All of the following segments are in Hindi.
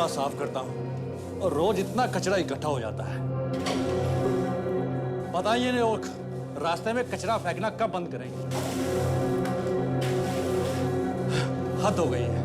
सुबह साफ करता हूँ और रोज इतना कचरा इकट्ठा हो जाता है। बताइए लोग रास्ते में कचरा फेंकना कब बंद करेंगे? हद हो गई है।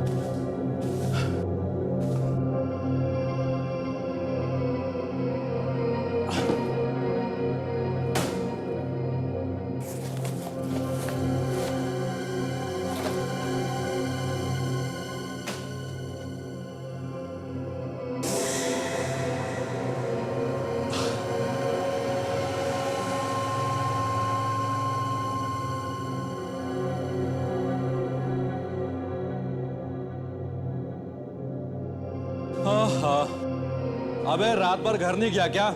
अबे रात भर घर नहीं गया क्या?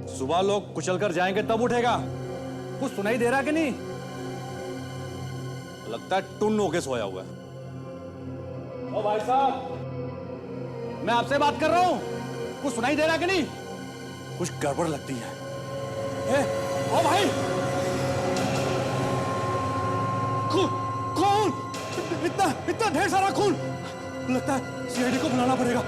सुबह लोग कुचल कर जाएंगे तब उठेगा। कुछ सुनाई दे रहा कि नहीं? लगता है टुन्न होके सोया हुआ है। ओ भाई साहब, मैं आपसे बात कर रहा हूं। कुछ सुनाई दे रहा कि नहीं? कुछ गड़बड़ लगती है। ओ भाई, खून! इतना ढेर सारा खून! लगता है सीआईडी को बुलाना पड़ेगा।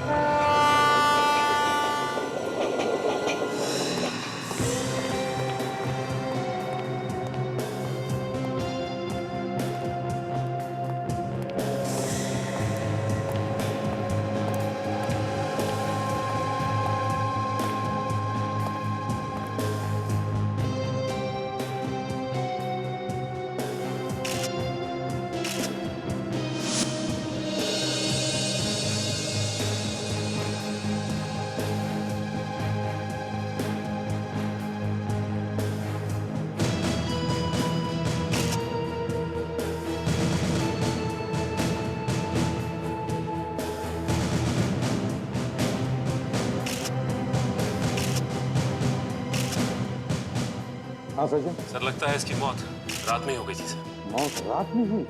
हाँ सचिन। सर लगता है इसकी मौत रात में ही हो गई थी सर। मौत रात में हुई?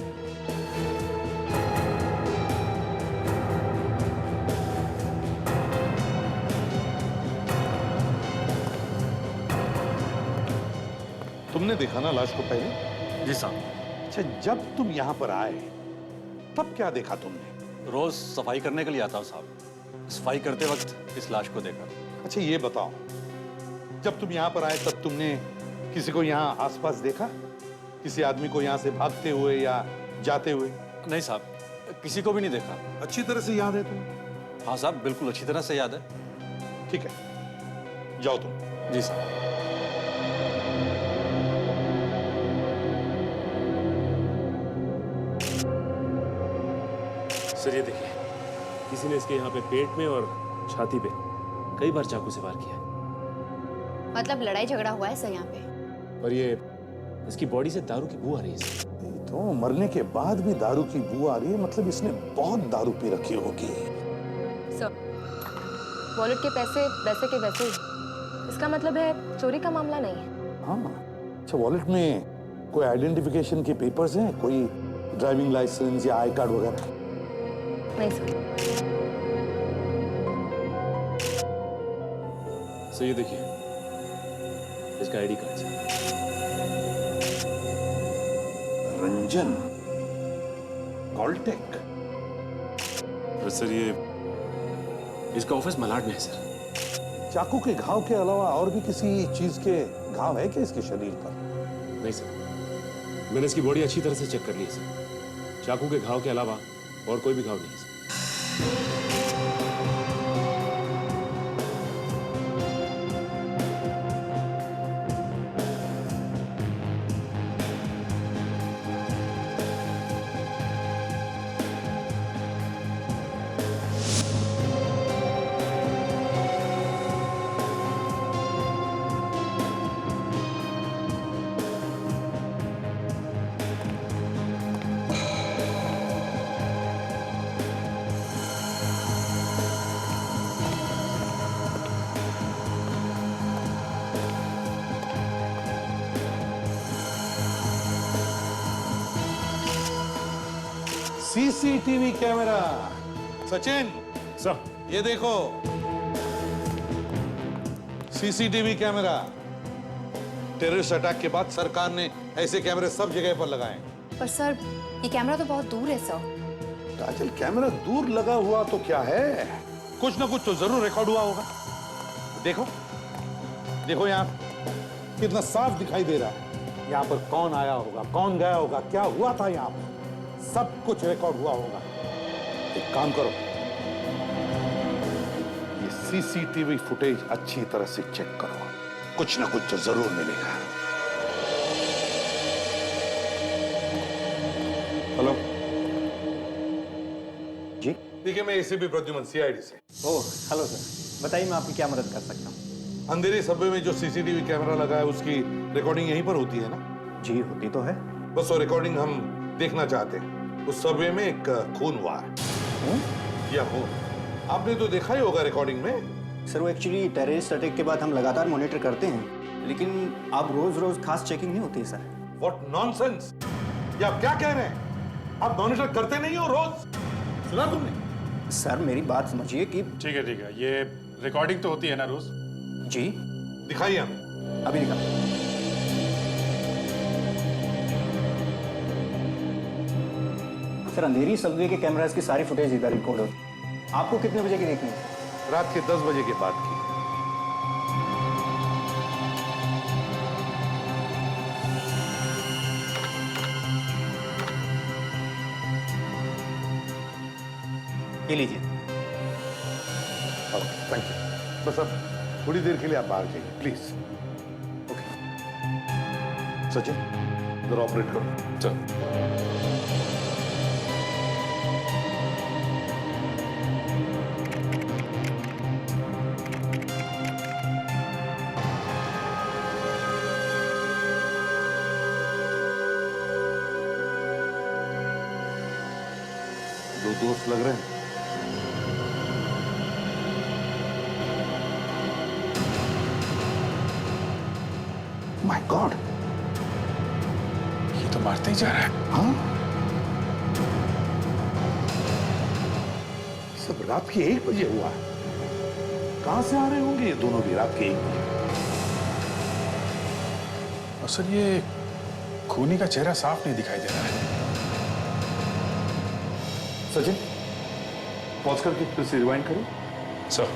तुमने देखा ना लाश को पहले? जी साहब। अच्छा, जब तुम यहाँ पर आए तब क्या देखा तुमने? रोज सफाई करने के लिए आता हूँ साहब। सफाई करते वक्त इस लाश को देखा। अच्छा ये बताओ, जब तुम यहाँ पर आए तब तुमने किसी को यहाँ आसपास देखा? किसी आदमी को यहाँ से भागते हुए या जाते हुए? नहीं साहब, किसी को भी नहीं देखा। अच्छी तरह से याद है तुम्हें? हाँ साहब, बिल्कुल अच्छी तरह से याद है। ठीक है, जाओ तुम। जी साहब। सर ये देखिए, किसी ने इसके यहाँ पे पेट में और छाती पे कई बार चाकू से वार किया है। मतलब लड़ाई झगड़ा हुआ है सर यहाँ पे? और ये इसकी बॉडी से दारू की बू आ रही है सर। तो मरने के बाद भी दारू की बू आ रही है, मतलब इसने बहुत दारू पी रखी होगी। सर, वॉलेट के पैसे वैसे के वैसे ही। इसका मतलब है चोरी का मामला नहीं है। हाँ, अच्छा वॉलेट में कोई आइडेंटिफिकेशन के पेपर्स हैं? कोई ड्राइविंग लाइसेंस या आई कार्ड वगैरह? नहीं सर। सर ये देखिए, इसका आईडी कार्ड है। रंजन कॉलटेक। सर ये इसका ऑफिस मलाड में है सर। चाकू के घाव के अलावा और भी किसी चीज के घाव है क्या इसके शरीर पर? नहीं सर, मैंने इसकी बॉडी अच्छी तरह से चेक कर ली है सर। चाकू के घाव के अलावा और कोई भी घाव नहीं है sir. CCTV camera. Sachin sir, ये देखो, सीसीटीवी कैमरा। टेररिस्ट अटैक के बाद सरकार ने ऐसे कैमरे सब जगह पर लगाए। पर सर, ये कैमरा तो बहुत दूर है सर। काजल, कैमरा दूर लगा हुआ तो क्या है, कुछ ना कुछ तो जरूर रिकॉर्ड हुआ होगा। देखो देखो, यहाँ कितना साफ दिखाई दे रहा है। यहाँ पर कौन आया होगा, कौन गया होगा, क्या हुआ था यहाँ पर, सब कुछ रिकॉर्ड हुआ होगा। एक काम करो, ये सीसीटीवी फुटेज अच्छी तरह से चेक करो, कुछ ना कुछ तो जरूर मिलेगा। हेलो जी। देखिए, मैं एसीपी प्रद्युमन, सीआईडी से। ओह हेलो सर, बताइए मैं आपकी क्या मदद कर सकता हूँ। अंधेरी सबवे में जो सीसीटीवी कैमरा लगा है उसकी रिकॉर्डिंग यहीं पर होती है ना? जी होती तो है। बस वो रिकॉर्डिंग हम देखना चाहते हैं। उस सबवे में एक खून हुआ है। या खून आपने तो देखा ही होगा रिकॉर्डिंग में। सर वो एक्चुअली टेररिस्ट अटैक के बाद हम लगातार मॉनिटर करते हैं, लेकिन आप रोज रोज खास चेकिंग नहीं होती है सर। What nonsense! ये आप क्या कह रहे हैं? आप मॉनिटर करते नहीं हो रोज? सुना तुमने? सर मेरी बात समझिए कि ठीक है, ये रिकॉर्डिंग तो होती है ना रोज? जी दिखाइए हमें। अभी निकाल। सर अंधेरी सबवे के कैमरास की सारी फुटेज इधर रिकॉर्ड होती। आपको कितने बजे की देखनी है? रात के 10 बजे के बाद की। ये लीजिए। Thank you. बस अब थोड़ी देर के लिए आप बाहर जाइए प्लीज। ओके सचिन, जरा ऑपरेट करो। चल। दो दोस्त लग रहे हैं। माय गॉड, ये तो मारते ही जा रहा है। हाँ? सब रात के 1 बजे हुआ है। कहां से आ रहे होंगे ये दोनों भी रात के 1 बजे? और सर ये खूनी का चेहरा साफ नहीं दिखाई दे रहा है। सचिन, पॉज करके फिर से रिवाइंड करो। सर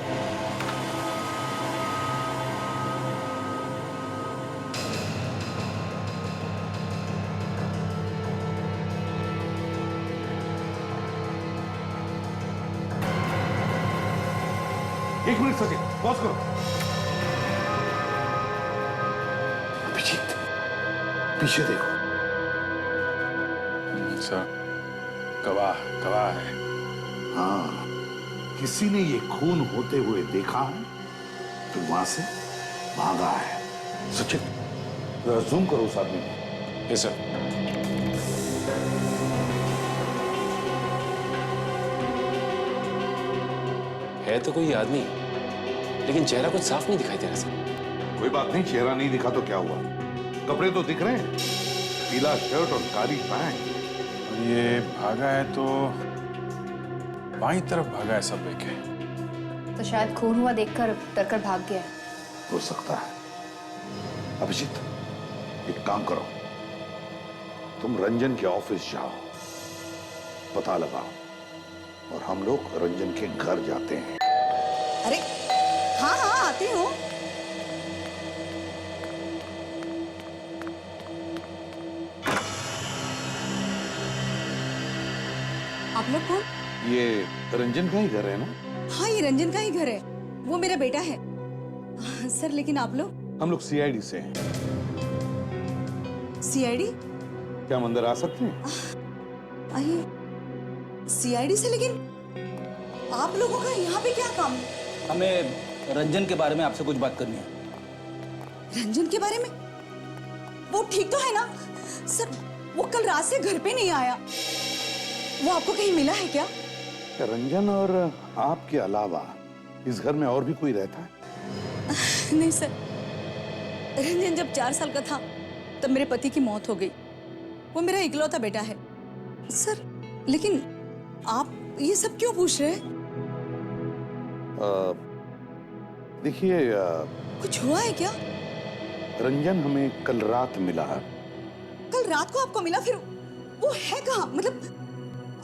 एक मिनट सचिन, पॉज करो। अभिजीत, पीछे देखो। सर गवाह है। हाँ, किसी ने ये खून होते हुए देखा है, तो वहां से भागा है। सचिन, जरा जूम करो उस आदमी को। Yes sir. है तो कोई आदमी, लेकिन चेहरा कुछ साफ नहीं दिखाई दे रहा सर। कोई बात नहीं, चेहरा नहीं दिखा तो क्या हुआ, कपड़े तो दिख रहे हैं। पीला शर्ट और काली पैंट। ये भागा है तो बाईं तरफ भागा है सबवे के। तो शायद खून हुआ देखकर डरकर भाग गया है। हो सकता है। अभिजीत, एक काम करो, तुम रंजन के ऑफिस जाओ, पता लगाओ, और हम लोग रंजन के घर जाते हैं। अरे हाँ हाँ आती हूँ। आप लोग कौन? ये रंजन का ही घर है ना? हाँ ये रंजन का ही घर है, वो मेरा बेटा है। सर लेकिन आप लोग? हम लोग सीआईडी से हैं। सीआईडी? क्या हम अंदर आ सकते हैं? आइए। सीआईडी से? लेकिन आप लोगों का यहाँ पे क्या काम है? हमें रंजन के बारे में आपसे कुछ बात करनी है। रंजन के बारे में? वो ठीक तो है ना? सर वो कल रात से घर पे नहीं आया, वो आपको कहीं मिला है क्या? क्या रंजन और आपके अलावा इस घर में और भी कोई रहता है? नहीं सर, रंजन जब 4 साल का था तब मेरे पति की मौत हो गई। वो मेरा इकलौता बेटा है। सर लेकिन आप ये सब क्यों पूछ रहे हैं? देखिए, कुछ हुआ है क्या? रंजन हमें कल रात मिला। कल रात को आपको मिला? फिर वो है कहाँ? मतलब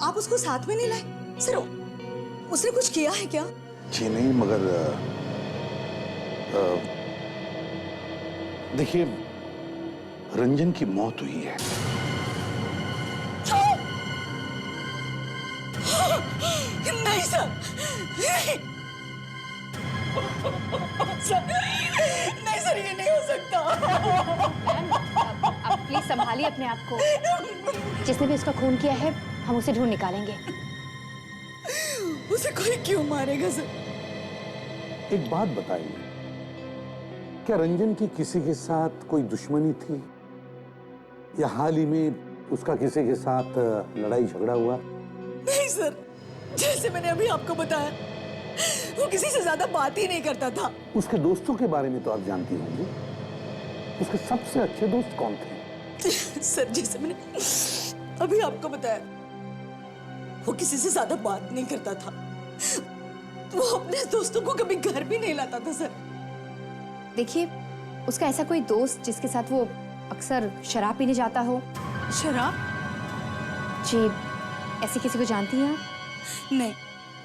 आप उसको साथ में नहीं लाए? सर उसने कुछ किया है क्या? जी नहीं, मगर देखिए, रंजन की मौत हुई है। नहीं सर, नहीं सर, नहीं सर, ये नहीं हो सकता। आप प्लीज संभालिए अपने आप को। जिसने भी उसका खून किया है हम उसे ढूंढ निकालेंगे। उसे कोई क्यों मारेगा सर? एक बात बताइए, क्या रंजन की किसी के साथ कोई दुश्मनी थी, या हाल ही में उसका किसी के साथ लड़ाई झगड़ा हुआ? नहीं सर, जैसे मैंने अभी आपको बताया, वो किसी से ज्यादा बात ही नहीं करता था। उसके दोस्तों के बारे में तो आप जानती होंगी। उसके सबसे अच्छे दोस्त कौन थे? सर, जैसे मैंने अभी आपको बताया, वो किसी से ज्यादा बात नहीं करता था। वो अपने दोस्तों को कभी घर भी नहीं लाता था सर। देखिए, उसका ऐसा कोई दोस्त जिसके साथ वो अक्सर शराब पीने जाता हो? शराब? जी, ऐसे किसी को जानती हैं आप? नहीं।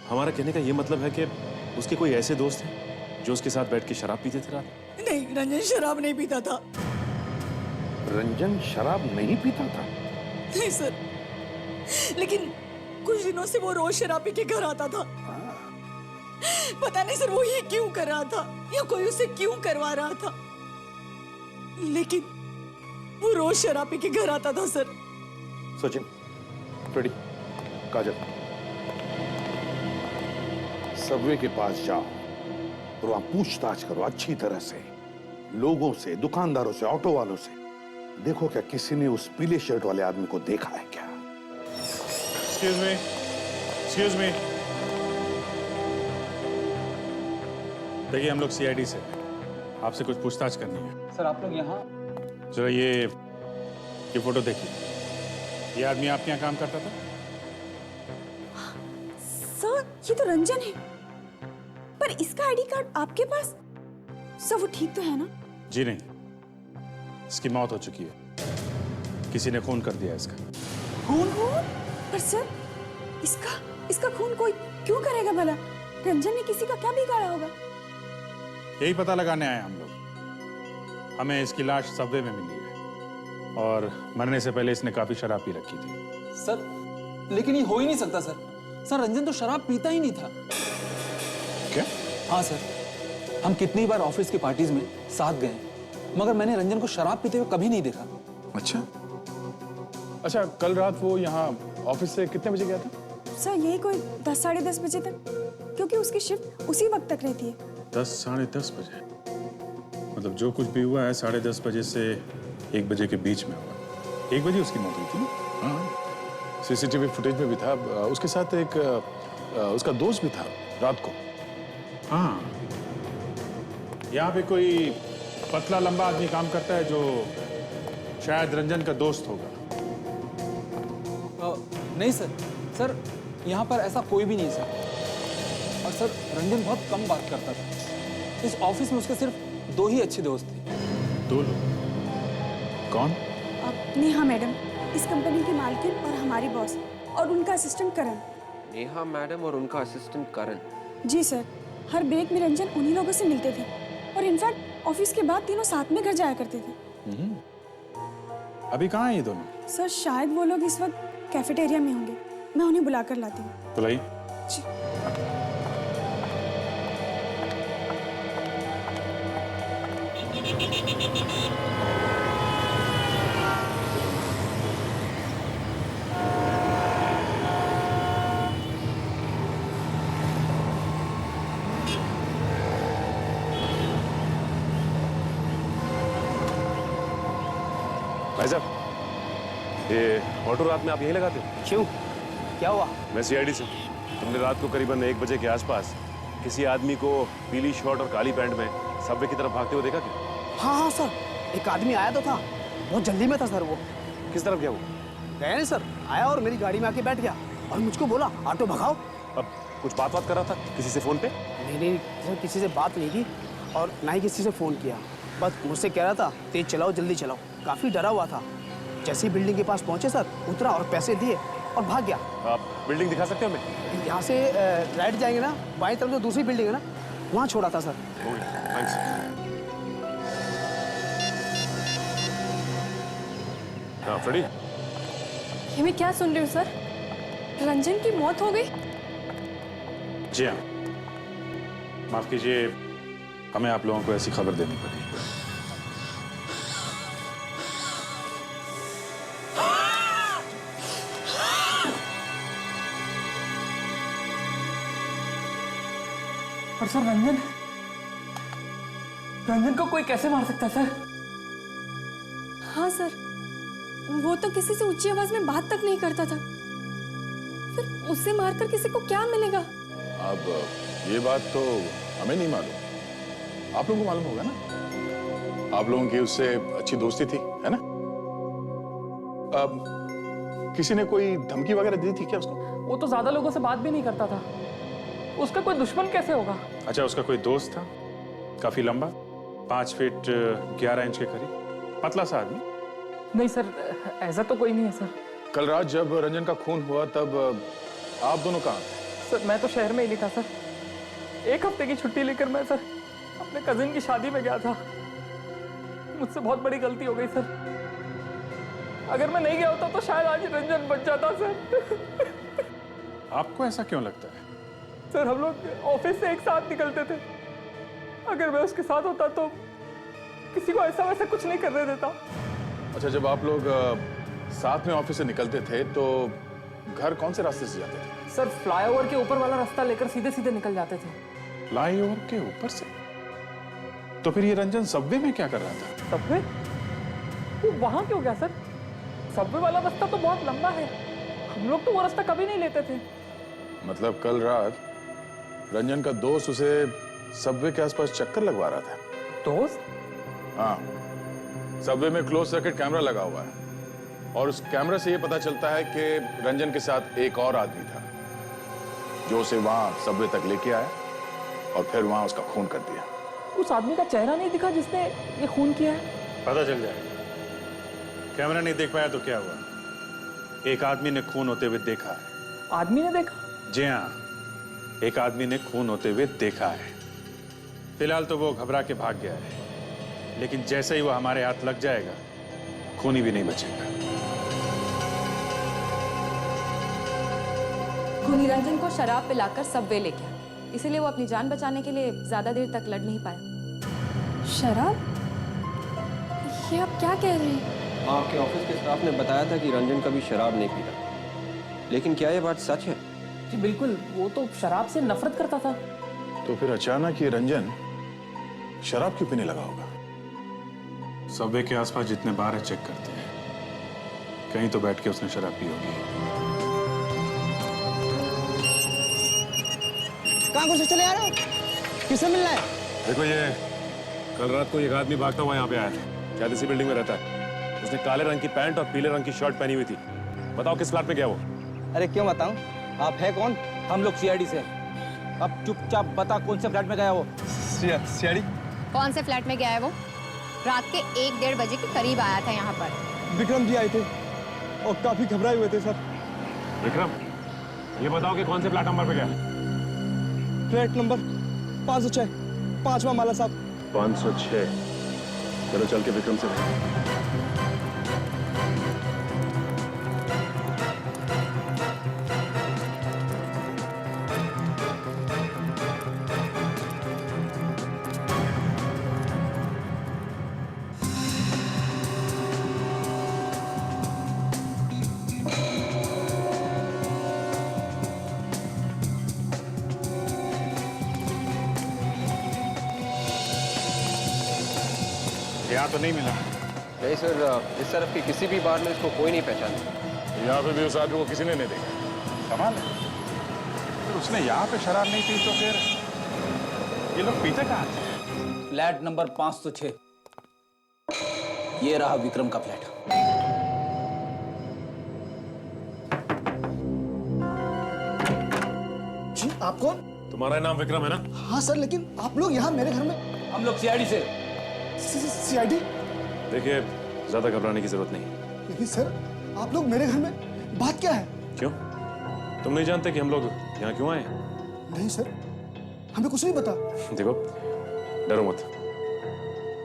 हमारा कहने का ये मतलब है कि उसके कोई ऐसे दोस्त हैं जो उसके साथ बैठ के शराब पीते थे रात? नहीं, रंजन शराब नहीं पीता था। रंजन शराब नहीं पीता था? नहीं सर, लेकिन कुछ दिनों से वो रोज शराब पी के घर आता था। पता नहीं सर वो ये क्यों कर रहा था, या कोई उसे क्यों करवा रहा था, लेकिन वो रोज शराब पी के घर आता था सर। सचिन, रेडी, काजल, सबवे के पास जाओ और वहां पूछताछ करो अच्छी तरह से, लोगों से, दुकानदारों से, ऑटो वालों से। देखो क्या किसी ने उस पीले शर्ट वाले आदमी को देखा है क्या? Excuse me. Excuse me. देखिए, हम लोग CID से आपसे कुछ पूछताछ करनी है। सर, आप लोग यहाँ? जरा ये फोटो देखिए। ये आदमी आपके यहाँ काम करता था? सर, ये तो रंजन है, पर इसका आईडी कार्ड आपके पास? सर, वो ठीक तो है ना? जी नहीं, इसकी मौत हो चुकी है। किसी ने खून कर दिया इसका। खून? पर सर, इसका खून कोई क्यों करेगा भला? रंजन ने किसी का क्या बिगाड़ा होगा? यही पता लगाने आए हम लोग। हमें इसकी लाश सबवे में मिली है और मरने से पहले इसने काफी शराब पी रखी थी। सर, लेकिन ये हो ही नहीं सकता सर। सर, रंजन तो शराब पीता ही नहीं था। क्या? हाँ सर, हम कितनी बार ऑफिस की पार्टीज में साथ गए, मगर मैंने रंजन को शराब पीते हुए कभी नहीं देखा। अच्छा, कल रात वो यहाँ ऑफिस से कितने बजे गया था? सर, यही कोई 10 साढ़े 10 बजे तक, क्योंकि उसकी शिफ्ट उसी वक्त तक रहती है। 10 साढ़े 10 बजे? मतलब जो कुछ भी हुआ है 10:30 बजे से 1 बजे के बीच में हुआ। 1 बजे उसकी मौत हुई थी ना? हाँ, CCTV फुटेज में भी था। उसके साथ एक उसका दोस्त भी था रात को। हाँ, यहाँ पे कोई पतला लंबा आदमी काम करता है जो शायद रंजन का दोस्त होगा। नहीं सर, यहाँ पर ऐसा कोई भी नहीं सर। और सर, रंजन बहुत कम बात करता था। इस ऑफिस में उसके सिर्फ 2 ही अच्छे दोस्त थे। 2 लोग? कौन? नेहा मैडम, इस कंपनी की मालकिन और हमारी बॉस, और उनका असिस्टेंट करण। नेहा मैडम और उनका असिस्टेंट करण? जी सर, हर ब्रेक में रंजन उन्हीं लोगों से मिलते थे, और इनफैक्ट ऑफिस के बाद तीनों साथ में घर जाया करते थे। अभी कहाँ हैं ये दोनों? सर, शायद वो लोग इस वक्त कैफेटेरिया में होंगे। मैं उन्हें बुलाकर लाती हूँ। तो लाइए। जी। भाई साहब, ये ऑटो रात में आप यहीं लगाते हो? क्यों, क्या हुआ? मैं CID से। तुमने रात को करीबन 1 बजे के आसपास किसी आदमी को पीली शर्ट और काली पैंट में सबवे की तरफ भागते हुए देखा क्या? हाँ सर, एक आदमी आया तो था, बहुत जल्दी में था सर। वो किस तरफ गया वो? गया नहीं सर, आया और मेरी गाड़ी में आके बैठ गया और मुझको बोला ऑटो भगाओ। अब कुछ बात कर रहा था किसी से फोन पे? नहीं सर, किसी से बात नहीं की और ना ही किसी से फोन किया। बस मुझसे कह रहा था तेज चलाओ, जल्दी चलाओ। काफी डरा हुआ था। जैसे ही बिल्डिंग के पास पहुंचे सर, उतरा और पैसे दिए और भाग गया। आप बिल्डिंग दिखा सकते हो हमें? यहाँ से राइट जाएंगे ना, बाईं तरफ जो दूसरी बिल्डिंग है ना, वहाँ छोड़ा था सर। थैंक्स। हाँ फ्रेडी, ये मैं क्या सुन रही हूँ सर? रंजन की मौत हो गई? जी हाँ, माफ कीजिए, हमें आप लोगों को ऐसी खबर देनी पड़ी। पर सर रंजन को कोई कैसे मार सकता है सर? हाँ सर, वो तो किसी से ऊंची आवाज में बात तक नहीं करता था। फिर उसे मारकर किसी को क्या मिलेगा? अब ये बात तो हमें नहीं मालूम, आप लोगों को मालूम होगा ना। आप लोगों की उससे अच्छी दोस्ती थी, है ना? अब किसी ने कोई धमकी वगैरह दी थी क्या उसको? वो तो ज्यादा लोगों से बात भी नहीं करता था। उसका कोई दुश्मन कैसे होगा? अच्छा, उसका कोई दोस्त था, काफी लंबा, 5 फीट 11 इंच के करीब, पतला सा आदमी? नहीं सर, ऐसा तो कोई नहीं है सर। कल रात जब रंजन का खून हुआ तब आप दोनों कहाँ थे? सर मैं तो शहर में ही नहीं था सर। 1 हफ्ते की छुट्टी लेकर मैं सर अपने कजिन की शादी में गया था। मुझसे बहुत बड़ी गलती हो गई सर। अगर मैं नहीं गया होता तो शायद आज रंजन बच जाता सर। आपको ऐसा क्यों लगता है? सर हम लोग ऑफिस से एक साथ निकलते थे। अगर मैं उसके साथ होता तो किसी को ऐसा वैसा कुछ नहीं करने देता। अच्छा, जब आप लोग साथ में ऑफिस से निकलते थे तो घर कौन से रास्ते से जाते थे? सर फ्लाईओवर के ऊपर वाला रास्ता लेकर सीधे सीधे निकल जाते थे। फ्लाईओवर के ऊपर से? तो फिर ये रंजन सबवे में क्या कर रहा था? सबवे? वो वहां क्यों गया सर? सबवे वाला रास्ता तो बहुत लंबा है। हम लोग तो वो रास्ता कभी नहीं लेते थे। मतलब कल रात रंजन का दोस्त उसे सबवे के आसपास चक्कर लगवा रहा था? दोस्त? हाँ, सबवे में क्लोज सर्किट कैमरा लगा हुआ है और उस कैमरा से ये पता चलता है कि रंजन के साथ एक और आदमी था जो उसे वहां सबवे तक लेके आया और फिर वहां उसका खून कर दिया। उस आदमी का चेहरा नहीं दिखा जिसने ये खून किया है? पता चल जाएगा। कैमरा नहीं देख पाया तो क्या हुआ? एक आदमी ने खून होते हुए देखा है। आदमी ने देखा? जी हाँ, एक आदमी ने खून होते हुए देखा है। फिलहाल तो वो घबरा के भाग गया है, लेकिन जैसे ही वो हमारे हाथ लग जाएगा खूनी भी नहीं बचेगा। खूनी रंजन को शराब पिलाकर सबवे ले गया, इसीलिए वो अपनी जान बचाने के लिए ज्यादा देर तक लड़ नहीं पाया। शराब? ये आप क्या कह रहे हैं? आपके ऑफिस के स्टाफ ने बताया था कि रंजन कभी शराब नहीं पीता, लेकिन क्या ये बात सच है? जी बिल्कुल, वो तो शराब से नफरत करता था। तो फिर अचानक ये रंजन शराब क्यों पीने लगा होगा? सबवे के आसपास जितने बार है चेक करते हैं, कहीं तो बैठ के उसने शराब पी होगी। कहाँ घुसे चले आ रहे हो? किससे मिलना है? देखो, ये कल रात को एक आदमी भागता हुआ यहाँ पे आया था, शायद इसी बिल्डिंग में रहता है। उसने काले रंग की पैंट और पीले रंग की शर्ट पहनी हुई थी। बताओ किस फ्लैट में गया वो? अरे क्यों बताऊं? आप है कौन? हम लोग सीआईडी से। अब चुपचाप बता कौन से फ्लैट में गया वो? सीआईडी? कौन से फ्लैट में गया है वो? रात के 1-1:30 बजे के करीब आया था यहाँ पर। विक्रम जी आए थे और काफी घबराए हुए थे सर। विक्रम, ये बताओ कि कौन से फ्लैट नंबर पे गया? फ्लैट नंबर 506, 5वां माला साहब। 506। चलो चल के विक्रम से मिलते। यहाँ तो नहीं मिला। नहीं सर, इस तरफ की किसी भी बार में इसको कोई नहीं पहचाना। यहाँ पे भी उस आदमी को किसी ने नहीं देखा। कमाल है, फिर उसने यहाँ पे शराब नहीं पी तो फिर ये लोग पीते कहाँ थे? Flat number 506। ये रहा विक्रम का फ्लैट। जी आप कौन? तुम्हारा नाम विक्रम है ना? हाँ सर, लेकिन आप लोग यहाँ मेरे घर में? हम लोग सीआईडी से। सीआईडी? देखिए, ज्यादा घबराने की जरूरत नहीं। लेकिन सर, आप लोग मेरे घर में, बात क्या है? क्यों? तुम नहीं जानते कि हम लोग यहाँ क्यों आए? नहीं सर, हमें कुछ नहीं पता। देखो, डरो मत।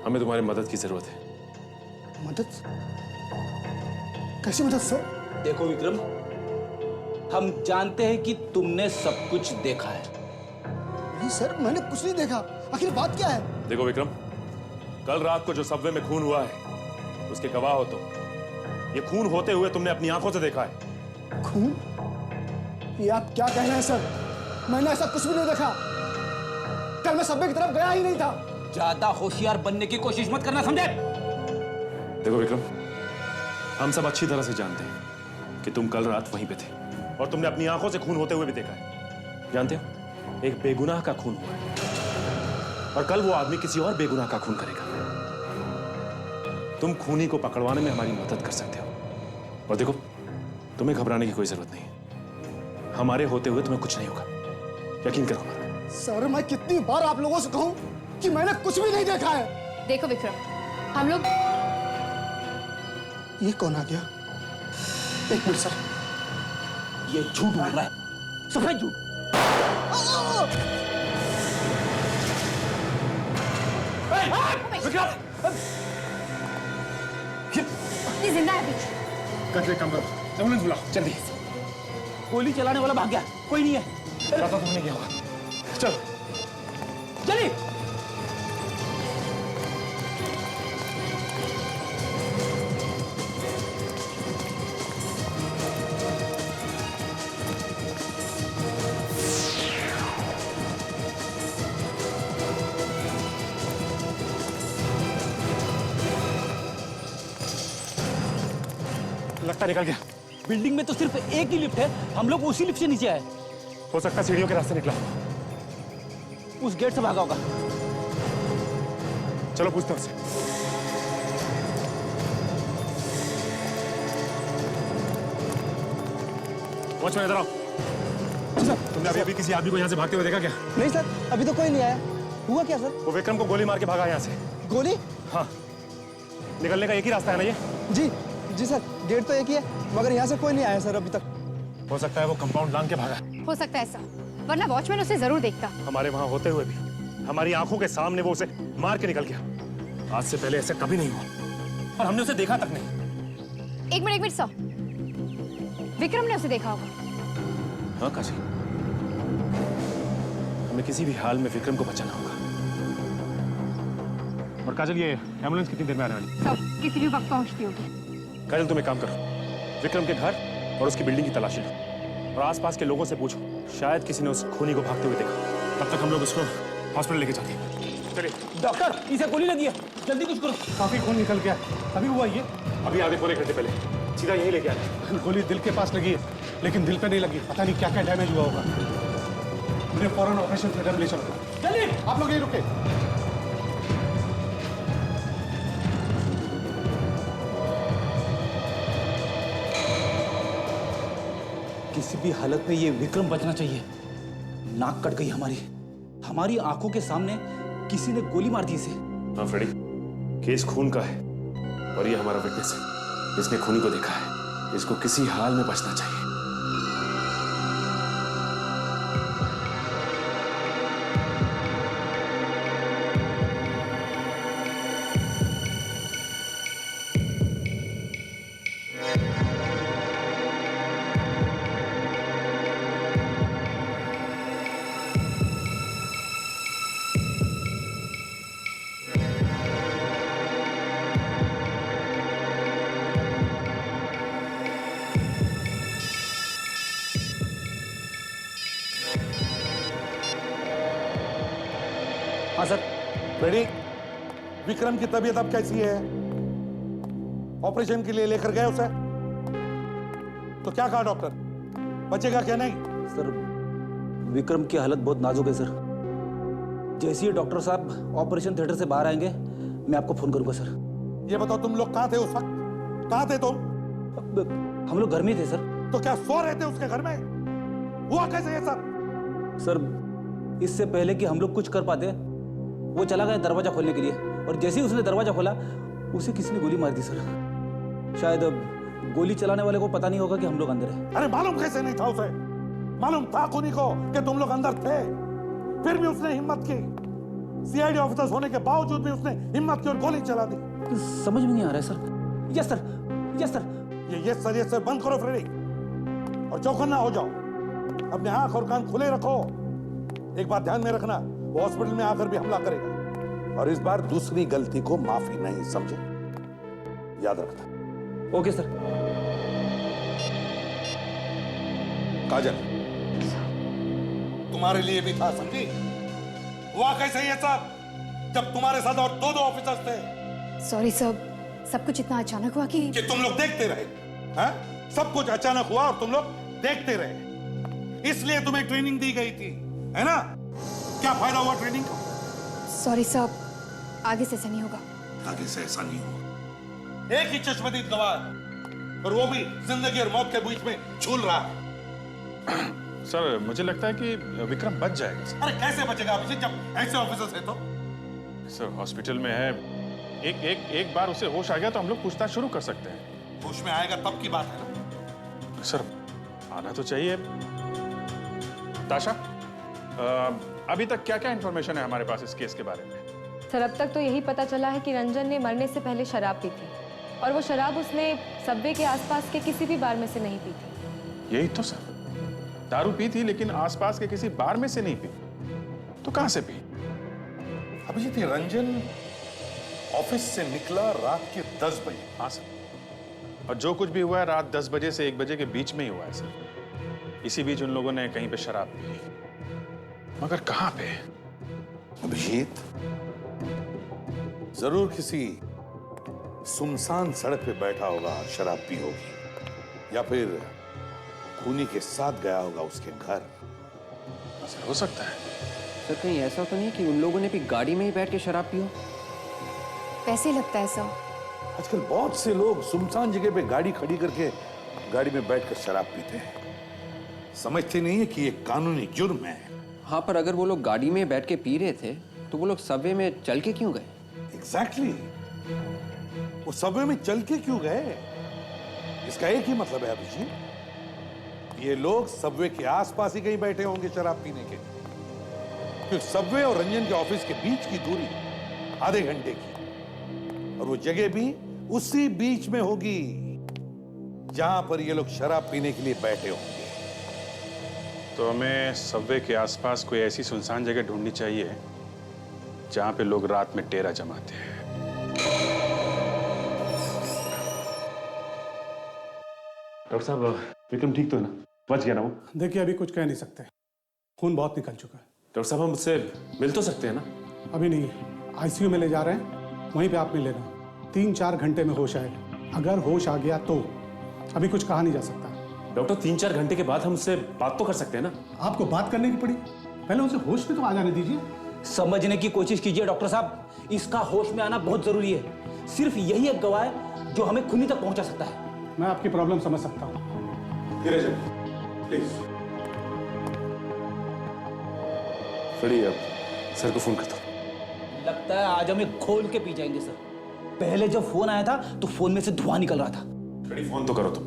हमें तुम्हारी मदद की जरूरत है। मदद? कैसी मदद सर? देखो विक्रम, हम जानते हैं कि तुमने सब कुछ देखा है। नहीं सर, मैंने कुछ नहीं देखा। आखिर बात क्या है? देखो विक्रम, कल रात को जो सबवे में खून हुआ है उसके गवाह हो तुम। ये खून होते हुए तुमने अपनी आंखों से देखा है। खून? ये आप क्या कह रहे हैं सर? मैंने ऐसा कुछ भी नहीं देखा। कल मैं सबवे की तरफ गया ही नहीं था। ज्यादा होशियार बनने की कोशिश मत करना, समझे? देखो विक्रम, हम सब अच्छी तरह से जानते हैं कि तुम कल रात वहीं पे थे और तुमने अपनी आंखों से खून होते हुए भी देखा है। जानते हो, एक बेगुनाह का खून हुआ है और कल वो आदमी किसी और बेगुनाह का खून करेगा। तुम खूनी को पकड़वाने में हमारी मदद कर सकते हो। और देखो, तुम्हें घबराने की कोई जरूरत नहीं है। हमारे होते हुए तुम्हें कुछ नहीं होगा, यकीन करो हमारा। सर, मैं कितनी बार आप लोगों से कहूं कि मैंने कुछ भी नहीं देखा है। देखो विक्रम, हम लोग ये कौन आ गया? एक मिनट सर, ये झूठ बोल रहा है, सफेद झूठ। विक्रम! ये जिंदा है अभी। कचरे कम करो, एम्बुलेंस बुलाओ जल्दी। गोली चलाने वाला भाग गया, कोई नहीं है। पता तो नहीं क्या हुआ। चलो चलिए। लगता निकल गया। बिल्डिंग में तो सिर्फ एक ही लिफ्ट है, हम लोग उसी लिफ्ट से नीचे आए। हो सकता है सीढ़ियों के रास्ते निकला। उस गेट से भागा होगा। चलो पूछते हैं उससे। वॉचमैन इधर आओ। तुमने अभी किसी आदमी को यहाँ से भागते हुए देखा क्या? नहीं सर, अभी तो कोई नहीं आया। हुआ क्या सर? वो विक्रम को गोली मार के भागा यहाँ से। गोली? हाँ, निकलने का एक ही रास्ता है ना ये? जी सर, गेट तो एक ही है, मगर यहाँ से कोई नहीं आया सर अभी तक। हो सकता है वो कंपाउंड लांग के भागा। हो सकता है ऐसा, वरना वॉचमैन उसे जरूर देखता। हमारे वहां होते हुए भी हमारी आंखों के सामने वो उसे मार के निकल गया। आज से पहले ऐसा कभी नहीं हुआ और हमने उसे देखा तक नहीं। एक मिनट सर, विक्रम ने उसे देखा होगा। हाँ काजी, हमें किसी भी हाल में विक्रम को बचाना होगा। और काजल, ये एम्बुलेंस कितनी देर में आने वाली? सब किसी भी वक्त पहुंचती होगी। काजल, तुम एक काम करो, विक्रम के घर और उसकी बिल्डिंग की तलाशी लो और आसपास के लोगों से पूछो, शायद किसी ने उस खूनी को भागते हुए देखा। तब तक हम लोग उसको हॉस्पिटल लेके जाते हैं। चलिए। डॉक्टर, इसे गोली लगी है, जल्दी कुछ करो। काफी खून निकल गया। अभी हुआ ये? अभी आधे पौने घंटे पहले सीधा यहीं लेके आए। गोली दिल के पास लगी है, लेकिन दिल पे नहीं लगी। पता नहीं क्या क्या डैमेज हुआ होगा। मुझे फौरन ऑपरेशन थिएटर में ले चलो। जल्दी। आप लोग यहीं रुके। किसी भी हालत में ये विक्रम बचना चाहिए। नाक कट गई हमारी आंखों के सामने किसी ने गोली मार दी इसे। हाँ फ्रेडी, केस खून का है और ये हमारा विटनेस है। इसने खूनी को देखा है। इसको किसी हाल में बचना चाहिए। हाँ सर। फ्रेडी, विक्रम की तबीयत अब कैसी है? ऑपरेशन के लिए लेकर गए उसे? तो क्या कहा डॉक्टर? बचेगा क्या नहीं? सर, विक्रम की हालत बहुत नाजुक है सर। जैसे ही डॉक्टर साहब ऑपरेशन थिएटर से बाहर आएंगे, मैं आपको फोन करूंगा सर। ये बताओ, तुम लोग कहाँ थे उस वक्त? कहाँ थे तुम? हम लोग घर में थे सर। तो क्या सो रहे थे उसके घर में? हुआ कैसे ये सब? सर, इससे पहले कि हम लोग कुछ कर पाते, वो चला गया दरवाजा खोलने के लिए और जैसे ही उसने दरवाजा खोला, उसे किसी ने गोली मार दी सर। शायद गोली चलाने वाले को पता नहीं होगा कि हम लोग अंदर हैं। अरे मालूम कैसे नहीं था उसे? मालूम था खूनी को कि तुम लोग अंदर थे, फिर भी उसने हिम्मत की। सीआईडी ऑफिसर्स होने के बावजूद भी उसने हिम्मत की और गोली चला दी। समझ में नहीं आ रहा है sir. Yes sir, yes sir. ये सर बंद करो फ्रेडी, और चौकन्ना हो जाओ। अपने आंख और कान खुले रखो। एक बात ध्यान में रखना, वो हॉस्पिटल में आकर भी हमला करेगा, और इस बार दूसरी गलती को माफी नहीं, समझे? याद रखना। Okay sir. काजल, तुम्हारे लिए भी था, समझी? हुआ कैसे ये सब जब तुम्हारे साथ और दो ऑफिसर्स थे? सॉरी सर, सब कुछ इतना अचानक हुआ कि तुम लोग देखते रहे। हाँ? सब कुछ अचानक हुआ और तुम लोग देखते रहे, इसलिए तुम्हें ट्रेनिंग दी गई थी, है ना? क्या फायदा हुआ ट्रेनिंग का? सॉरी सर, आगे से ऐसा नहीं होगा। आगे से ऐसा नहीं होगा। एक ही चश्मदीद गवाह, और वो भी जिंदगी और मौत के बीच में झूल रहा है। सर, मुझे लगता है कि विक्रम बच जाएगा सर। अरे कैसे बचेगा अभिषेक, जब ऐसे ऑफिसर्स हैं तो? सर, हॉस्पिटल में है, एक बार उसे होश आ गया तो हम लोग पूछताछ शुरू कर सकते हैं। होश में आएगा तब की बात है ना? सर, आना तो चाहिए। ताशा, अभी तक क्या क्या इंफॉर्मेशन है हमारे पास इस केस के बारे में? सर, अब तक तो यही पता चला है कि रंजन ने मरने से पहले शराब पी थी, और वो शराब उसने सबवे के आसपास के किसी भी बार में से नहीं पी थी। यही तो सर, दारू पी थी लेकिन आसपास के किसी बार में से नहीं पी, तो कहां से पी? अभिजीत, रंजन ऑफिस से निकला रात के 10 बजे। हाँ सर, और जो कुछ भी हुआ है रात 10 बजे से 1 बजे के बीच में ही हुआ है सर। इसी बीच उन लोगों ने कहीं पे शराब पी, मगर कहां पे? अभिजीत, जरूर किसी सुनसान सड़क पे बैठा होगा, शराब पी होगी, या फिर खूनी के साथ गया होगा उसके घर। सर, हो सकता है। सर, कहीं ऐसा तो नहीं कि उन लोगों ने भी गाड़ी में ही बैठ के शराब पी हो? वैसे ही लगता है सर। आजकल बहुत से लोग सुनसान जगह पे गाड़ी खड़ी करके गाड़ी में बैठकर शराब पीते हैं। समझते नहीं है कि ये कानूनी जुर्म है। हाँ, पर अगर वो लोग गाड़ी में बैठ के पी रहे थे तो वो लोग सबवे में चल के क्यों गए? एग्जैक्टली, वो सबवे में चल के क्यों गए? इसका एक ही मतलब है अभिजीत, ये लोग सबवे के आसपास ही कहीं बैठे होंगे शराब पीने के, क्योंकि सबवे और रंजन के ऑफिस के बीच की दूरी आधे घंटे की, और वो जगह भी उसी बीच में होगी जहां पर ये लोग शराब पीने के लिए बैठे होंगे। तो हमें सबवे के आसपास कोई ऐसी सुनसान जगह ढूंढनी चाहिए जहां पे लोग रात में डेरा जमाते हैं। डॉक्टर साहब, विक्रम ठीक तो है ना? बच गया ना वो? देखिए, अभी कुछ कह नहीं सकते, खून बहुत निकल चुका है। डॉक्टर साहब, हम मुझसे मिल तो सकते हैं ना? अभी नहीं, आईसीयू में ले जा रहे हैं, वहीं पे आप मिल लेना। 3-4 घंटे में होश आएगा। अगर होश आ गया तो, अभी कुछ कहा नहीं जा सकता। डॉक्टर, 3-4 घंटे के बाद हम उससे बात तो कर सकते हैं ना? आपको बात करने की पड़ी, पहले उसे होश में तो आ जाने दीजिए। समझने की कोशिश कीजिए डॉक्टर साहब, इसका होश में आना बहुत जरूरी है। सिर्फ यही एक गवाह है जो हमें खूनी तक पहुंचा सकता है। मैं आपकी प्रॉब्लम समझ सकता हूँ। प्लीज। फ्रेडी, अब सर को फोन करता हूँ। लगता है आज हमें खोल के पी जाएंगे सर। पहले जब फोन आया था तो फोन में से धुआं निकल रहा था। फ्रेडी, फोन तो करो तुम।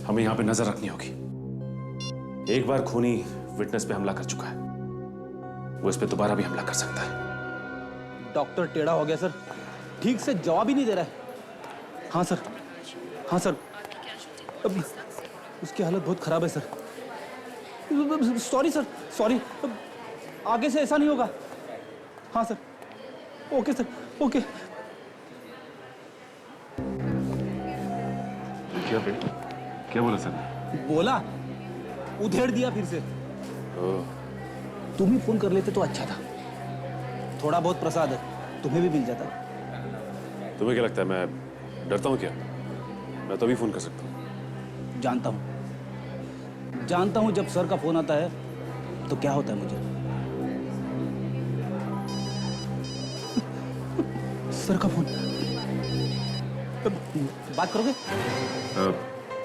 हमें यहाँ पे नजर रखनी होगी। एक बार खूनी विटनेस पे हमला कर चुका है, वो इस पे दोबारा भी हमला कर सकता है। डॉक्टर टेढ़ा हो गया सर, ठीक से जवाब ही नहीं दे रहा है। हाँ सर, हाँ सर, अब उसकी हालत बहुत खराब है सर। सॉरी सर, सॉरी, आगे से ऐसा नहीं होगा। हाँ सर, ओके सर, ओके। क्या बोला सर? बोला, उधेड़ दिया फिर से। तुम ही फोन कर लेते तो अच्छा था। थोड़ा बहुत प्रसाद है, तुम्हें भी मिल जाता। तुम्हें क्या लगता है मैं डरता हूँ क्या? मैं तो अभी फोन कर सकता हूँ। जानता हूँ जब सर का फोन आता है तो क्या होता है मुझे। सर का फोन, बात करोगे?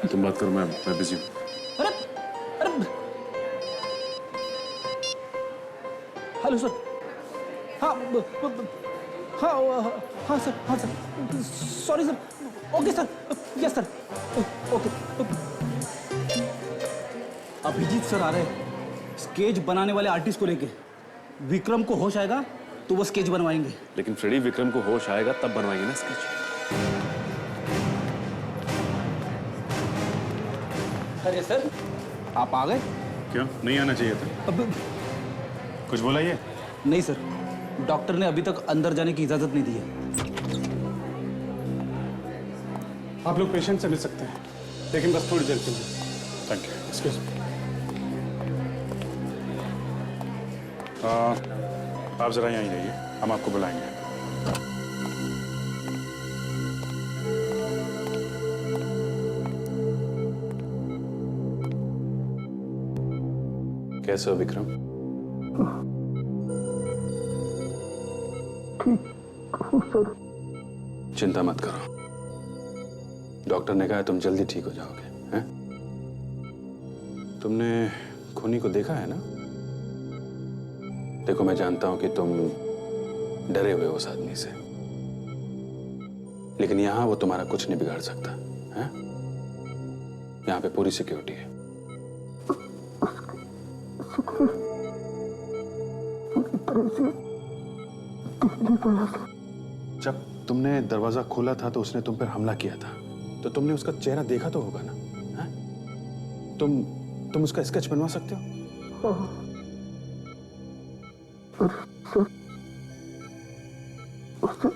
तुम बात करो, मैं बिजी हूँ। अरे अरे, हेलो सर। हाँ हाँ हाँ सर, हाँ sir, sorry sir, okay sir, yes sir, okay. Abhijeet sir आ रहे हैं स्केच बनाने वाले आर्टिस्ट को लेके। विक्रम को होश आएगा तो वो स्केच बनवाएंगे। लेकिन फ्रेडी, विक्रम को होश आएगा तब बनवाएंगे ना स्केच। अरे सर, आप आ गए? क्यों नहीं आना चाहिए था? अब कुछ बोला ये? नहीं सर, डॉक्टर ने अभी तक अंदर जाने की इजाजत नहीं दी है। आप लोग पेशेंट से मिल सकते हैं, लेकिन बस थोड़ी देर के लिए। Thank you. Excuse me. आप जरा यहीं रहिए, हम आपको बुलाएंगे। कैसे हो विक्रम? चिंता मत करो, डॉक्टर ने कहा तुम जल्दी ठीक हो जाओगे। हैं? तुमने खूनी को देखा है ना? देखो, मैं जानता हूं कि तुम डरे हुए हो उस आदमी से, लेकिन यहां वो तुम्हारा कुछ नहीं बिगाड़ सकता है। यहां पे पूरी सिक्योरिटी है। जब तुमने दरवाजा खोला था तो उसने तुम पर हमला किया था, तो तुमने उसका चेहरा देखा तो होगा ना? है? तुम उसका स्केच बनवा सकते हो? उसे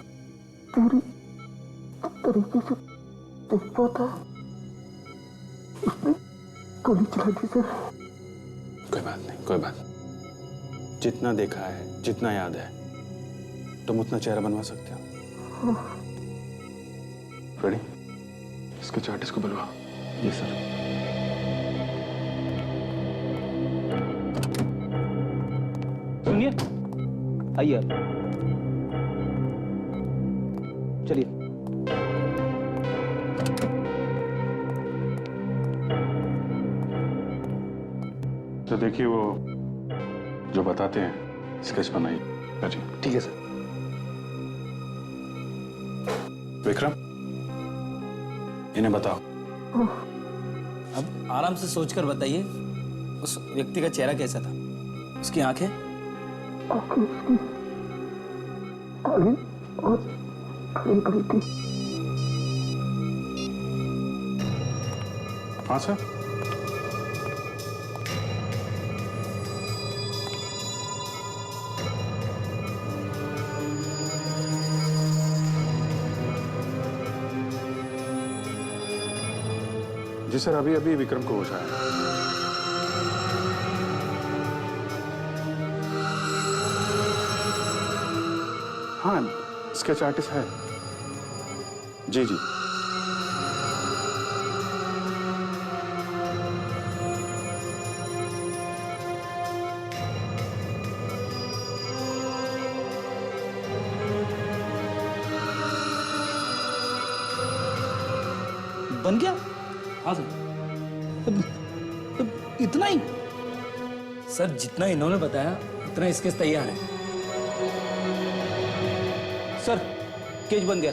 पूरी तरीके से देख पाता, उसने गोली चला दी सर। कोई बात नहीं, कोई बात नहीं। जितना देखा है, जितना याद है, तुम उतना चेहरा बनवा सकते हो। रेडी? इसके आर्टिस्ट को बुलवा। जी सर। सुनिए, आइए आप। चलिए। तो देखिए, वो जो बताते हैं स्केच बनाइए। करिए। ठीक है सर। विक्रम, इन्हें बताओ। अब आराम से सोचकर बताइए, उस व्यक्ति का चेहरा कैसा था? उसकी आंखें? आंखें उसकी काली और बड़ी थी। हाँ सर। जी सर, अभी अभी विक्रम को होश आया। हाँ, स्केच आर्टिस्ट है। जी जी। बन गया? हाँ सर। इतना ही? सर, जितना इन्होंने बताया उतना स्केच तैयार है। सर, स्केच बन गया।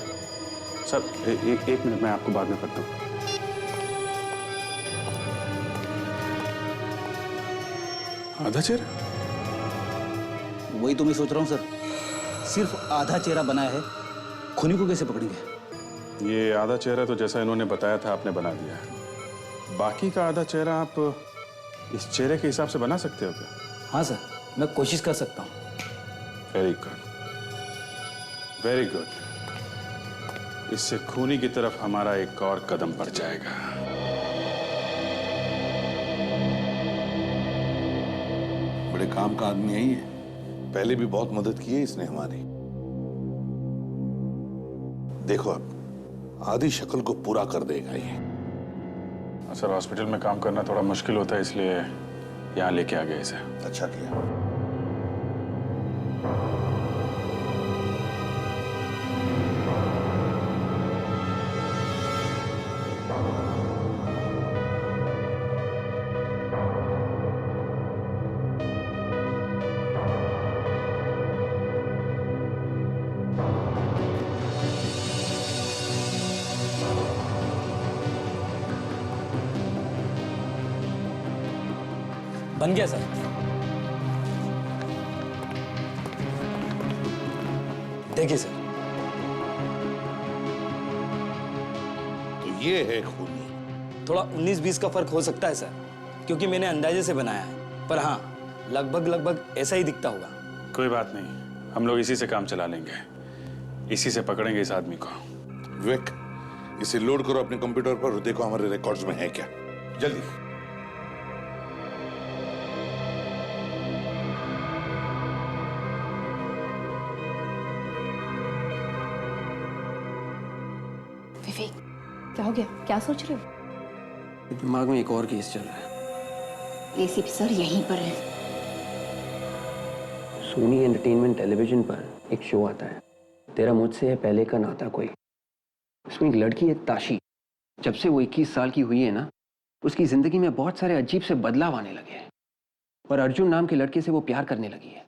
सर, एक मिनट, मैं आपको बाद में करता हूँ। आधा चेहरा? वही तो मैं सोच रहा हूँ सर, सिर्फ आधा चेहरा बनाया है, खूनी को कैसे पकड़ेंगे? ये आधा चेहरा तो जैसा इन्होंने बताया था आपने बना दिया है। बाकी का आधा चेहरा आप इस चेहरे के हिसाब से बना सकते हो क्या? हाँ सर, मैं कोशिश कर सकता हूँ। Very good, very good. इससे खूनी की तरफ हमारा एक और कदम बढ़ जाएगा। बड़े काम का आदमी है ये, पहले भी बहुत मदद की है इसने हमारी। देखो, अब आधी शक्ल को पूरा कर देगा ये। सर, हॉस्पिटल में काम करना थोड़ा मुश्किल होता है, इसलिए यहाँ लेके आ गए इसे। अच्छा किया। बन गया सर। देखिए सर। तो ये है खूनी। थोड़ा 19-20 का फर्क हो सकता है सर, क्योंकि मैंने अंदाजे से बनाया है, पर हाँ लगभग ऐसा ही दिखता होगा। कोई बात नहीं, हम लोग इसी से काम चला लेंगे, इसी से पकड़ेंगे इस आदमी को। विवेक, इसे लोड करो अपने कंप्यूटर पर और देखो हमारे रिकॉर्ड्स में है क्या, जल्दी। विवेक, क्या हो गया? क्या सोच रहे हो? दिमाग में एक और केस चल रहा है। एसीपी सर यहीं पर है। सोनी एंटरटेनमेंट टेलीविजन पर एक शो आता है, तेरा मुझसे है पहले का नाता कोई। उसमें एक लड़की है ताशी। जब से वो 21 साल की हुई है ना, उसकी जिंदगी में बहुत सारे अजीब से बदलाव आने लगे हैं और अर्जुन नाम के लड़के से वो प्यार करने लगी है।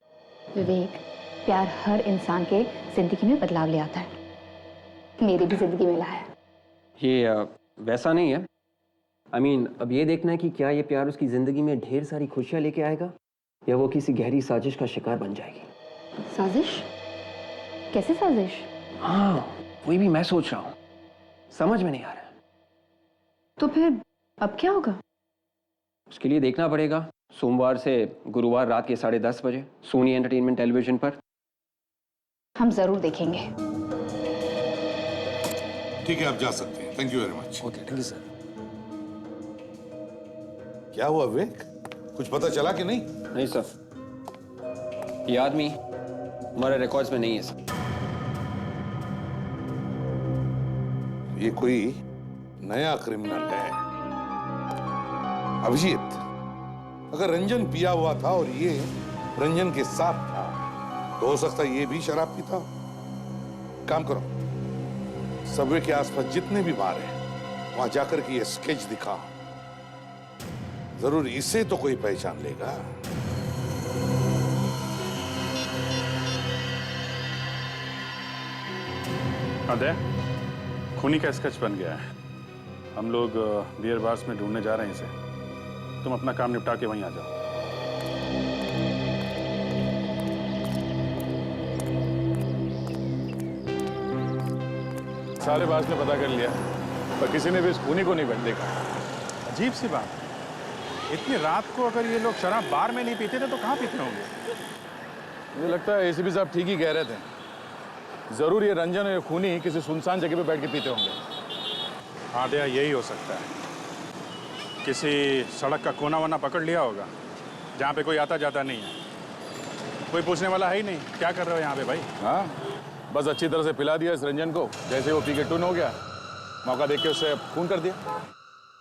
विवेक, प्यार हर इंसान के जिंदगी में बदलाव ले आता है। मेरी भी जिंदगी में लाया है। ये वैसा नहीं है। I mean, अब ये देखना है कि क्या ये प्यार उसकी जिंदगी में ढेर सारी खुशियां लेके आएगा या वो किसी गहरी साजिश का शिकार बन जाएगी। साजिश? कैसे साजिश? हाँ, वही भी मैं सोच रहा हूँ, समझ में नहीं आ रहा है। तो फिर अब क्या होगा? उसके लिए देखना पड़ेगा सोमवार से गुरुवार रात के 10:30 बजे सोनी एंटरटेनमेंट टेलीविजन पर। हम जरूर देखेंगे। ठीक है, आप जा सकते हैं। Thank you very much. Okay, thank you sir. क्या हुआ विवेक, कुछ पता चला कि नहीं? नहीं सर, ये आदमी हमारे रिकॉर्ड्स में नहीं है सर। ये कोई नया क्रिमिनल है। अभिजीत, अगर रंजन पिया हुआ था और ये रंजन के साथ था तो हो सकता है ये भी शराब पीता। काम करो, सबवे के आसपास जितने भी बार हैं वहां जाकर के ये स्केच दिखा, जरूर इसे तो कोई पहचान लेगा। अदय, खूनी का स्केच बन गया है। हम लोग बियर बार्स में ढूंढने जा रहे हैं इसे। तुम अपना काम निपटा के वहीं आ जाओ। सारे बार्स ने पता कर लिया, पर किसी ने भी इस खूनी को नहीं देखा। अजीब सी बात, इतनी रात को अगर ये लोग शराब बार में नहीं पीते थे तो कहाँ पीते होंगे? मुझे लगता है एसीपी साहब ठीक ही कह रहे थे। जरूर ये रंजन और ये खूनी किसी सुनसान जगह पे बैठ के पीते होंगे। आधे यही हो सकता है। किसी सड़क का कोना वना पकड़ लिया होगा जहाँ पे कोई आता जाता नहीं है, कोई पूछने वाला है ही नहीं। क्या कर रहे हो यहाँ पे भाई? हाँ, बस अच्छी तरह से पिला दिया इस रंजन को, जैसे वो पी के टुन हो गया, मौका देख के उससे खून कर दिया।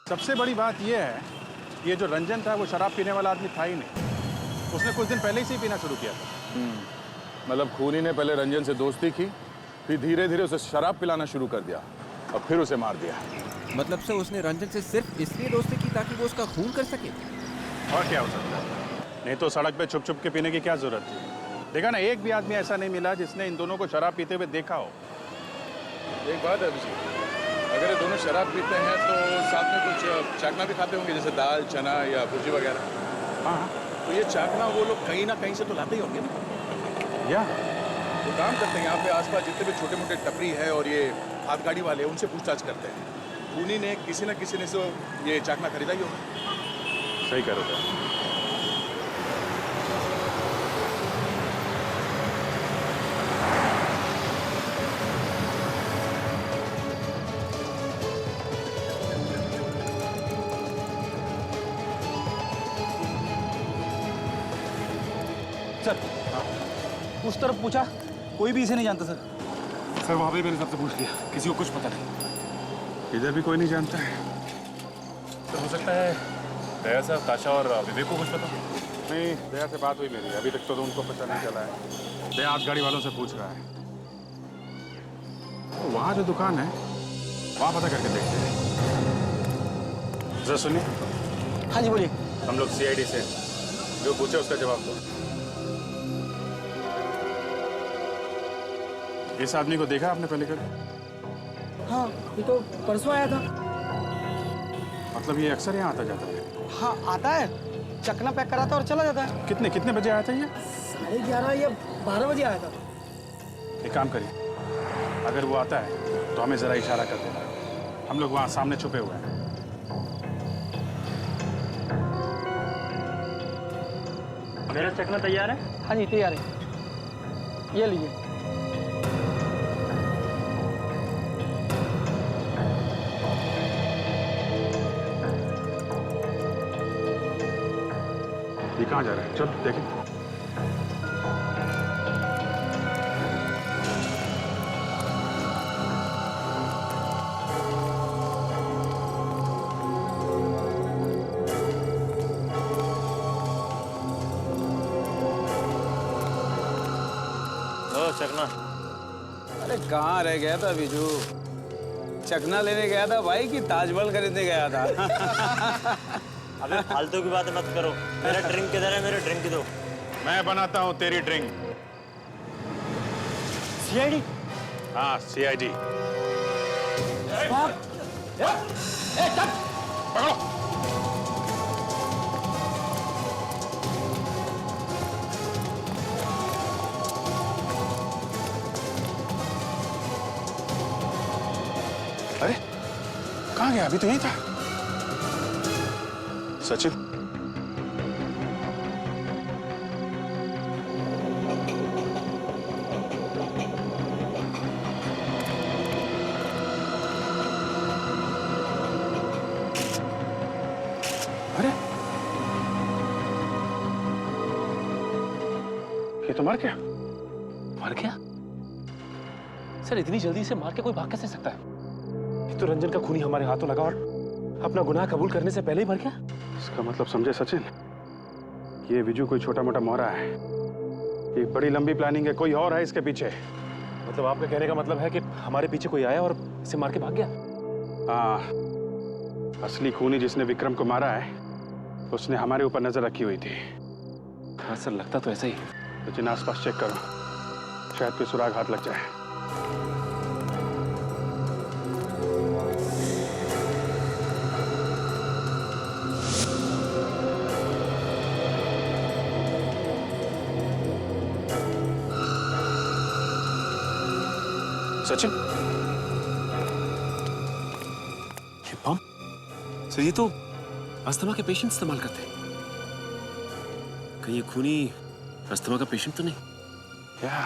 सबसे बड़ी बात यह है, ये जो रंजन था वो शराब पीने वाला आदमी था ही नहीं। उसने कुछ दिन पहले से ही पीना शुरू किया था। मतलब खूनी ने पहले रंजन से दोस्ती की, फिर धीरे धीरे उसे शराब पिलाना शुरू कर दिया और फिर उसे मार दिया। मतलब से उसने रंजन से सिर्फ इसलिए दोस्ती की ताकि वो उसका खून कर सके? और क्या हो सकता है? नहीं तो सड़क पे छुप छुप के पीने की क्या जरूरत थी? देखा ना, एक भी आदमी ऐसा नहीं मिला जिसने इन दोनों को शराब पीते हुए देखा हो। एक बात है अभिजीत, अगर ये दोनों शराब पीते हैं तो साथ में कुछ चाकना भी खाते होंगे, जैसे दाल, चना या भुर्जी वगैरह। हाँ, तो ये चाकना वो लोग कहीं ना कहीं से तो लाते ही होंगे ना। या तो काम करते हैं, यहाँ पे आसपास जितने भी छोटे मोटे टपरी है और ये हाथ गाड़ी वाले, उनसे पूछताछ करते हैं। खूनी ने किसी न किसी ने से ये चाकना खरीदा ही होगा। सही कह रहे थे। सर, उस तरफ पूछा, कोई भी इसे नहीं जानता सर। सर वहाँ पे मेरे सबसे पूछ लिया, किसी को कुछ पता नहीं। इधर भी कोई नहीं जानता है। तो हो सकता है दया साहब, ताशा और विवेक को कुछ पता? नहीं, दया से बात हुई मेरी, अभी तक तो उनको पता नहीं चला है। दया हाथ गाड़ी वालों से पूछ रहा है। तो वहाँ जो दुकान है वहाँ पता करके देखते हैं। जरा सुनिए। हाँ जी बोलिए। हम लोग CID से, जो पूछे उसका जवाब दो। इस आदमी को देखा आपने पहले कभी? हाँ, ये तो परसों आया था। मतलब ये अक्सर यहाँ आता जाता है? हाँ, आता है, चकना पैक कराता और चला जाता है। कितने कितने बजे आया था ये? 11:30 या 12 बजे आया था। एक काम करिए, अगर वो आता है तो हमें जरा इशारा कर देना, हम लोग वहाँ सामने छुपे हुए हैं। मेरा चकना तैयार है? हाँ जी तैयार है, ये लीजिए। ये कहाँ जा रहा है? चल देखें। चकना। अरे कहाँ रह गया था बिजू? चकना लेने गया था भाई कि ताजमहल खरीदने गया था? अबे फालतू की बात मत करो। मेरा ड्रिंक किधर है? मेरा ड्रिंक दो। मैं बनाता हूँ तेरी ड्रिंक। सीआईडी? हाँ सीआईडी। पकड़ो। अरे कहाँ गया? अभी तो यहीं था। सचिन, अरे ये तो मर गया। मर गया? सर इतनी जल्दी से मार के कोई भाग कैसे सकता है? तो रंजन का खूनी हमारे हाथों लगा और अपना गुनाह कबूल करने से पहले ही मर गया। इसका मतलब समझे सचिन, ये विजू कोई छोटा मोटा मोहरा है। ये बड़ी लंबी प्लानिंग है, कोई और है इसके पीछे। मतलब आपका कहने का मतलब है कि हमारे पीछे कोई आया और इसे मार के भाग गया? हाँ, असली खूनी जिसने विक्रम को मारा है उसने हमारे ऊपर नजर रखी हुई थी। हाँ सर, लगता तो ऐसा ही। सचिन आसपास चेक करो, शायद कोई सुराग हाथ लग जाए। सचिन, ये पंप? सर ये तो अस्थमा के पेशेंट इस्तेमाल करते हैं। कहीं ये खूनी अस्थमा का पेशेंट तो नहीं? या,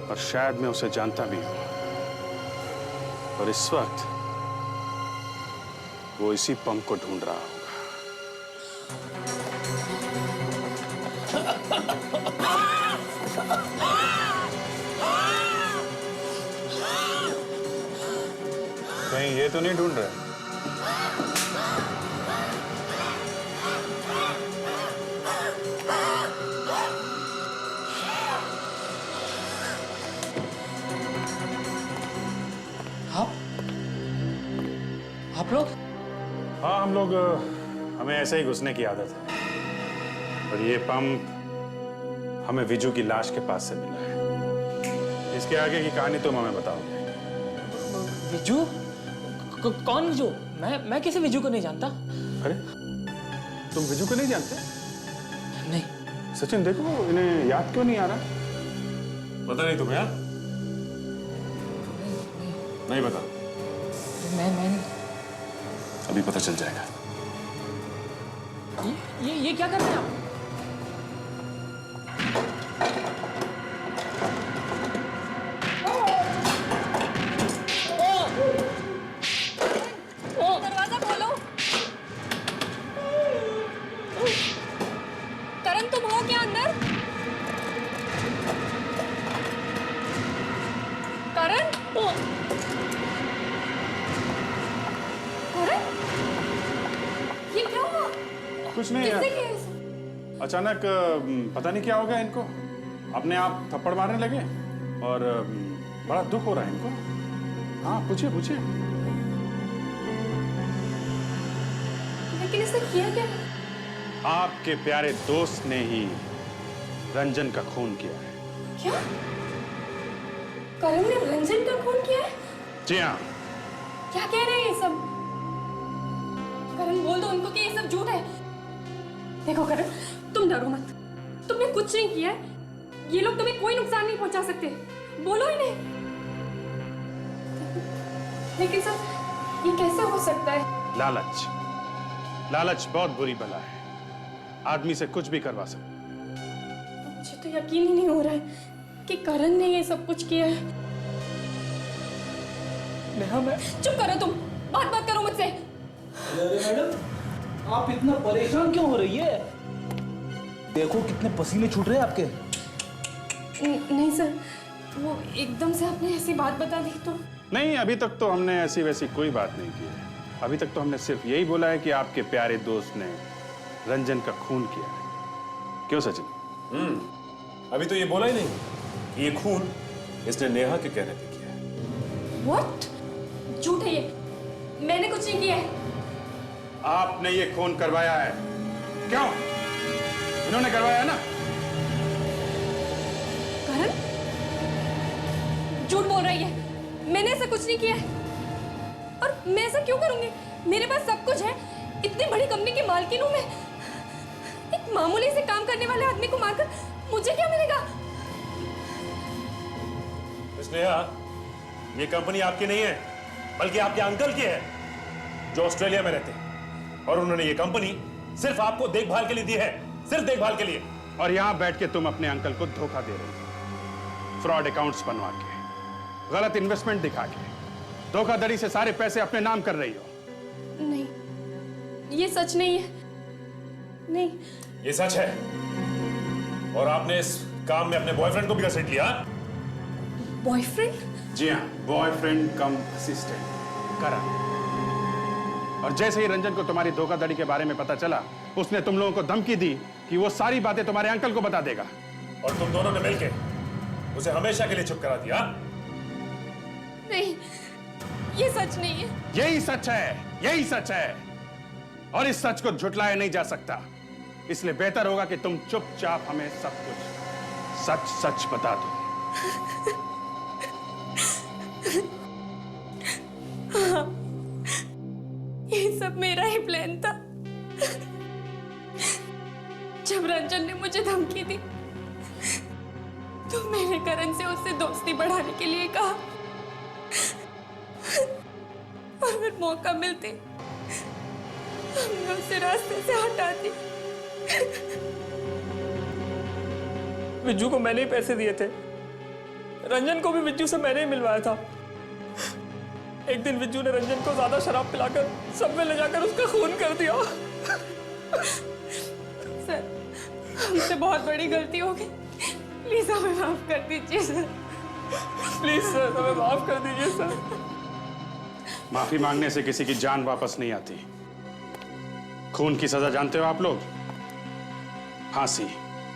और शायद मैं उसे जानता भी हूं। और इस वक्त वो इसी पंप को ढूंढ रहा होगा। कहीं ये तो नहीं ढूंढ रहे? आप लोग? हाँ हम लोग, हमें ऐसे ही घुसने की आदत है। और ये पंप हमें विजू की लाश के पास से मिला है। इसके आगे की कहानी तुम हमें बताओगे। विजू? कौन विजू? मैं किसी विजू को नहीं जानता। अरे तुम विजू को नहीं जानते? नहीं। सचिन देखो, इन्हें याद क्यों नहीं आ रहा? पता नहीं तुम्हें? यार नहीं पता? मैं अभी पता चल जाएगा। ये क्या कर रहे हैं आप? दरवाजा खोलो। करण तुम हो क्या अंदर? करण? करण? ये क्या हुआ? कुछ नहीं किसने यार, किया इसे? अचानक पता नहीं क्या हो गया इनको, अपने आप थप्पड़ मारने लगे और बड़ा दुख हो रहा है इनको। हाँ पूछिए पूछिए। लेकिन इसने किया क्या? आपके प्यारे दोस्त ने ही रंजन का खून किया है। क्या? करण ने रंजन का खून किया है? जी हाँ। क्या कह रहे हैं ये सब? करण बोल दो उनको कि ये सब झूठ है। देखो करण, तुम डरो मत। तुमने कुछ नहीं किया है। ये लोग तुम्हें कोई नुकसान नहीं पहुंचा सकते। बोलो इन्हें। लेकिन सर, ये कैसे हो सकता है? लालच, लालच बहुत बुरी बला है। आदमी से कुछ भी करवा सकता। मुझे तो यकीन ही नहीं हो रहा है कि करण ने ये सब कुछ किया है। नेहा, मैं चुप करो तुम, बात बात करो मुझसे। अरे मैडम, आप इतना परेशान क्यों हो रही है? देखो कितने पसीने छूट रहे हैं आपके। नहीं सर, वो एकदम से आपने ऐसी बात बता दी तो। नहीं, अभी तक तो हमने ऐसी वैसी कोई बात नहीं की है। अभी तक तो हमने सिर्फ यही बोला है कि आपके प्यारे दोस्त ने रंजन का खून किया है। क्यों सचिन? अभी तो ये बोला ही नहीं कि ये खून इसने नेहा के कहने पे किया है। What? झूठ है ये। मैंने कुछ नहीं किया है। आपने ये खून करवाया है। क्यों? इन्होंने करवाया ना? करण, झूठ बोल रही है। मैंने ऐसा कुछ नहीं किया है। और मैं ऐसा क्यों करूंगी? मेरे पास सब कुछ है। इतनी बड़ी कंपनी की मालकिन हूं मैं। एक मामूली से काम करने वाले आदमी को मारकर मुझे क्या मिलेगा? नेहा, ये कंपनी आपकी नहीं है, बल्कि आपके अंकल की है, जो ऑस्ट्रेलिया में रहते हैं। और उन्होंने ये कंपनी सिर्फ आपको देखभाल के लिए दी है, सिर्फ देखभाल के लिए। और यहां बैठ के तुम अपने अंकल को धोखा दे रहे हो, फ्रॉड अकाउंट्स बनवा के, गलत इन्वेस्टमेंट दिखा के, धोखाधड़ी से सारे पैसे अपने नाम कर रही हो। नहीं, ये सच नहीं है। नहीं, ये सच है। और आपने इस काम में अपने बॉयफ्रेंड को भी घसीट लिया। बॉयफ्रेंड? जी हाँ, बॉयफ्रेंड कम असिस्टेंट करण। और जैसे ही रंजन को तुम्हारी धोखाधड़ी के बारे में पता चला, उसने तुम लोगों को धमकी दी कि वो सारी बातें तुम्हारे अंकल को बता देगा। और तुम दोनों ने मिलकर उसे हमेशा के लिए चुप करा दिया। नहीं, ये सच नहीं है। यही सच है, यही सच है। और इस सच को झुटलाया नहीं जा सकता। इसलिए बेहतर होगा कि तुम चुपचाप हमें सब कुछ सच सच बता दो। हाँ, ये सब मेरा ही प्लान था। जब रंजन ने मुझे धमकी दी, तो मैंने करण से उससे दोस्ती बढ़ाने के लिए कहा। और फिर मौका मिलते हमने उसे रास्ते से हटा दी। विज्जू को मैंने ही पैसे दिए थे। रंजन को भी विज्जू से मैंने ही मिलवाया था। एक दिन विज्जू ने रंजन को ज्यादा शराब पिलाकर सब में ले जाकर उसका खून कर दिया। सर, हमसे बहुत बड़ी गलती हो गई। प्लीज हमें माफ कर दीजिए सर। प्लीज सर, हमें माफ कर दीजिए सर। माफी मांगने से किसी की जान वापस नहीं आती। खून की सजा जानते हो आप लोग? फांसी।